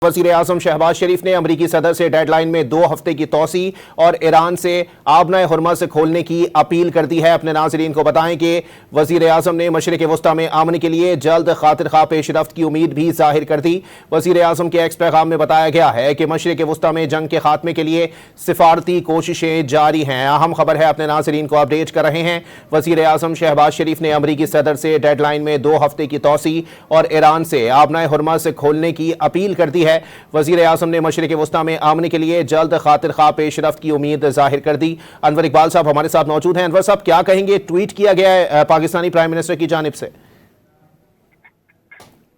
वज़ीर आज़म शहबाज शरीफ ने अमरीकी सदर से डेडलाइन में 2 हफ्ते की तोसी और ईरान से आबनाए हुर्मज़ से खोलने की अपील कर दी है। अपने नाज़रीन को बताएं कि वज़ीर आज़म ने मशरिक़ वस्ता में अमन के लिए जल्द खातिर ख्वाह पेशरफ्त की उम्मीद भी ज़ाहिर कर दी। वज़ीर आज़म के एक्स पैगाम में बताया गया है कि मशरिक़ वस्ता में जंग के खात्मे के लिए सिफारती कोशिशें जारी हैं। अहम खबर है, अपने नाज़रीन को अपडेट कर रहे हैं। वज़ीर आज़म शहबाज शरीफ ने अमरीकी सदर से डेडलाइन में 2 हफ्ते की तोसी और ईरान से आबनाए हुर्मज़ से खोलने की अपील कर दी है। वज़ीर आज़म ने मशरिक़ वस्ता में आमन के लिए जल्द खातिर ख्वाह पेशरफ्त की उम्मीद जाहिर कर दी। अनवर इकबाल साहब हमारे साथ मौजूद हैं। अनवर साहब, क्या कहेंगे? ट्वीट किया गया है पाकिस्तानी प्राइम मिनिस्टर की जानिब से।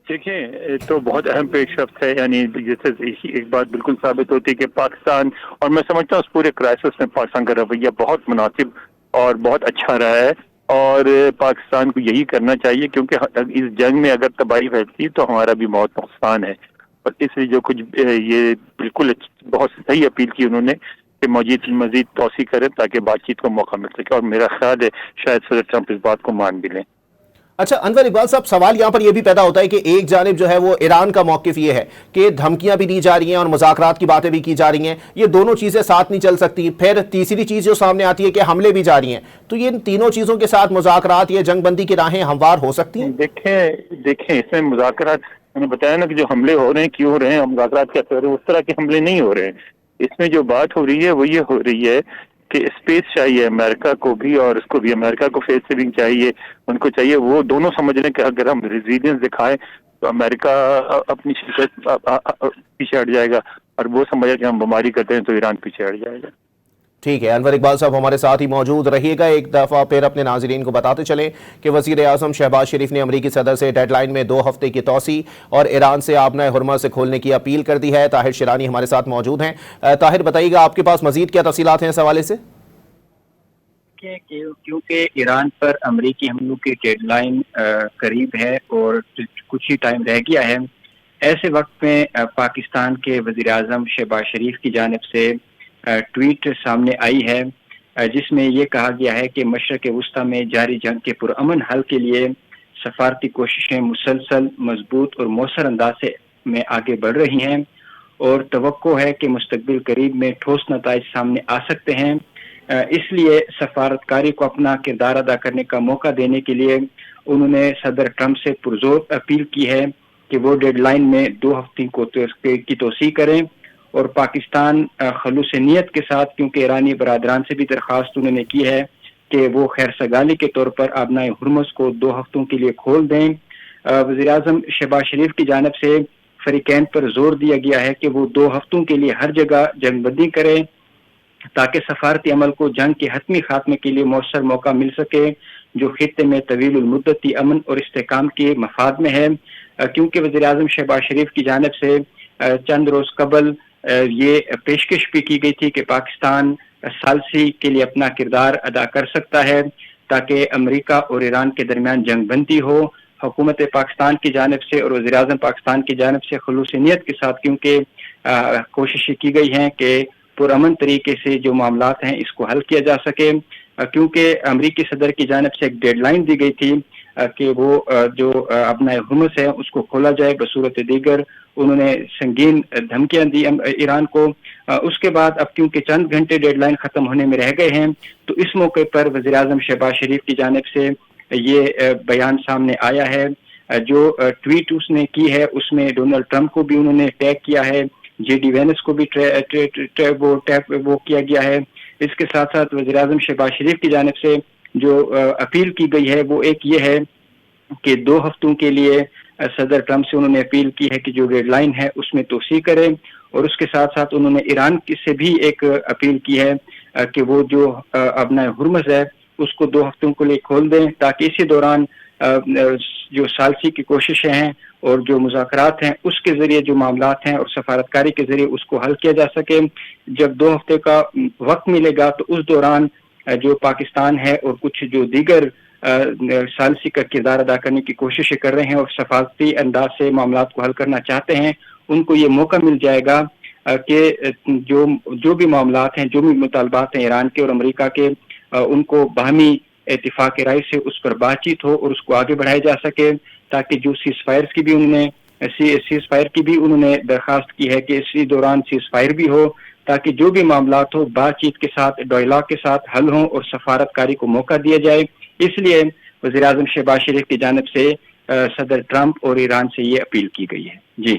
देखिए, तो बहुत अहम पेशरफ्त है। यानी जैसे एक बात बिल्कुल साबित होती है कि पाकिस्तान, और मैं समझता हूँ उस पूरे क्राइसिस में पाकिस्तान का रवैया बहुत मुनासिब और बहुत अच्छा रहा है, और पाकिस्तान को यही करना चाहिए, क्योंकि इस जंग में अगर तबाही फैलती तो हमारा भी बहुत नुकसान है। और इसलिए जो कुछ ये बिल्कुल बहुत सही अपील की उन्होंने कि मजीद तोसी करें ताकि बातचीत को मौका मिल सके, और मेरा ख्याल है शायद सदर ट्रंप इस बात को मान भी लें। अच्छा अनवर इकबाल साहब, सवाल यहाँ पर यह भी पैदा होता है कि एक जानिब जो है वो ईरान का मौकिफ ये है कि धमकियां भी दी जा रही हैं और मुज़ाकरात की बातें भी की जा रही हैं, ये दोनों चीज़ें साथ नहीं चल सकती। फिर तीसरी चीज़ जो सामने आती है कि हमले भी जारी हैं, तो ये इन तीनों चीज़ों के साथ मुज़ाकरात या जंगबंदी की राहें हमवार हो सकती हैं? देखें इसमें मुज़ाकरात, मैंने बताया ना कि जो हमले हो रहे हैं क्यों हो रहे हैं, मुज़ाकरात कैसे हो रहे हैं, उस तरह के हमले नहीं हो रहे हैं। इसमें जो बात हो रही है वो ये हो रही है कि स्पेस चाहिए अमेरिका को भी, और उसको भी अमेरिका को फेस सेविंग चाहिए। उनको चाहिए वो दोनों समझ लें कि अगर हम रेजिलियंस दिखाएं तो अमेरिका अपनी शिकस्त पीछे हट जाएगा, और वो समझे कि हम बीमारी करते हैं तो ईरान पीछे हट जाएगा। ठीक है, अनवर इकबाल साहब हमारे साथ ही मौजूद रहिएगा। एक दफ़ा फिर अपने नाज़रीन को बताते चलें कि वज़ीर आज़म शहबाज शरीफ ने अमरीकी सदर से डेडलाइन में 2 हफ्ते की तोसी और ईरान से आबनाए हुर्मज़ से खोलने की अपील कर दी है। ताहिर शिरानी हमारे साथ मौजूद हैं। ताहिर, बताइएगा आपके पास मज़ीद क्या तफ़सीलात हैं इस हवाले से? क्योंकि ईरान पर अमरीकी हमलों की डेडलाइन करीब है और कुछ ही टाइम रह गया है, ऐसे वक्त में पाकिस्तान के वज़ीर आज़म शहबाज शरीफ की जानिब से ट्वीट सामने आई है जिसमें यह कहा गया है कि मशरिक़ वस्ता में जारी जंग के पुरअमन हल के लिए सफारती कोशिशें मुसलसल, मजबूत और मौसर अंदाज में आगे बढ़ रही हैं, और तवक्को है कि मुस्तक़बिल करीब में ठोस नताइज सामने आ सकते हैं। इसलिए सफारतकारी को अपना किरदार अदा करने का मौका देने के लिए उन्होंने सदर ट्रंप से पुरजोर अपील की है कि वो डेडलाइन में 2 हफ्ते की तोसी करें, और पाकिस्तान खलूस नीयत के साथ, क्योंकि ईरानी बरादरान से भी दरख्वास्त उन्होंने की है कि वो खैर सगाली के तौर पर आबनाए हुर्मज़ को 2 हफ्तों के लिए खोल दें। वज़ीर आज़म शहबाज शरीफ की जानिब से फरीकैन पर जोर दिया गया है कि वो 2 हफ्तों के लिए हर जगह जंगबंदी करें ताकि सफारती अमल को जंग के हतमी खात्मे के लिए मौसर मौका मिल सके, जो खित्ते में तवील मुद्दती अमन और इस्तेकाम के मफाद में है। क्योंकि वज़ीर आज़म शहबाज शरीफ की जानिब से चंद रोज़ कबल ये पेशकश भी की गई थी कि पाकिस्तान सालसी के लिए अपना किरदार अदा कर सकता है ताकि अमेरिका और ईरान के दरमियान जंगबंदी हो। हुकूमत पाकिस्तान की जानिब से और वज़ीर आज़म पाकिस्तान की जानिब से खलूस नीयत के साथ क्योंकि कोशिशें की गई हैं कि पुरअमन तरीके से जो मामलात हैं इसको हल किया जा सके, क्योंकि अमरीकी सदर की जानिब से एक डेडलाइन दी गई थी कि वो जो अपना हुर्मज़ है उसको खोला जाए, बसूरत दीगर उन्होंने संगीन धमकियां दी ईरान को। उसके बाद अब क्योंकि चंद घंटे डेडलाइन ख़त्म होने में रह गए हैं, तो इस मौके पर वज़ीर आज़म शहबाज शरीफ की जानिब से ये बयान सामने आया है। जो ट्वीट उसने की है उसमें डोनाल्ड ट्रंप को भी उन्होंने टैग किया है, JD वैंस को भी वो किया गया है। इसके साथ साथ वज़ीर आज़म शहबाज शरीफ की जानिब से जो अपील की गई है वो एक ये है कि 2 हफ्तों के लिए सदर ट्रंप से उन्होंने अपील की है कि जो डेडलाइन है उसमें तोसी करें, और उसके साथ साथ उन्होंने ईरान से भी एक अपील की है कि वो जो अपना हुर्मज़ है उसको 2 हफ्तों के लिए खोल दें, ताकि इसी दौरान जो सालसी की कोशिशें हैं और जो मुज़ाकरात हैं उसके ज़रिए जो मामलात हैं और सफारतकारी के ज़रिए उसको हल किया जा सके। जब 2 हफ्ते का वक्त मिलेगा तो उस दौरान जो पाकिस्तान है और कुछ जो दीगर सालसी का किरदार अदा करने की कोशिशें कर रहे हैं और सफारती अंदाज से मामलात को हल करना चाहते हैं, उनको ये मौका मिल जाएगा कि जो भी मामलात हैं, जो भी मुतालबात हैं ईरान के और अमेरिका के, उनको बाहमी इत्तिफाक राय से उस पर बातचीत हो और उसको आगे बढ़ाया जा सके, ताकि जो सीज़फायर्स की भी उन्होंने سیز فائر کی بھی انہوں نے درخواست کی ہے کہ اسی دوران سیز فائر بھی ہو تاکہ جو بھی معاملات ہو بات چیت کے ساتھ ڈائلاگ کے ساتھ حل ہوں اور سفارتکاری کو موقع دیا جائے. اس لیے وزیر اعظم شہباز شریف کی جانب سے صدر ٹرمپ اور ایران سے یہ اپیل کی گئی ہے. جی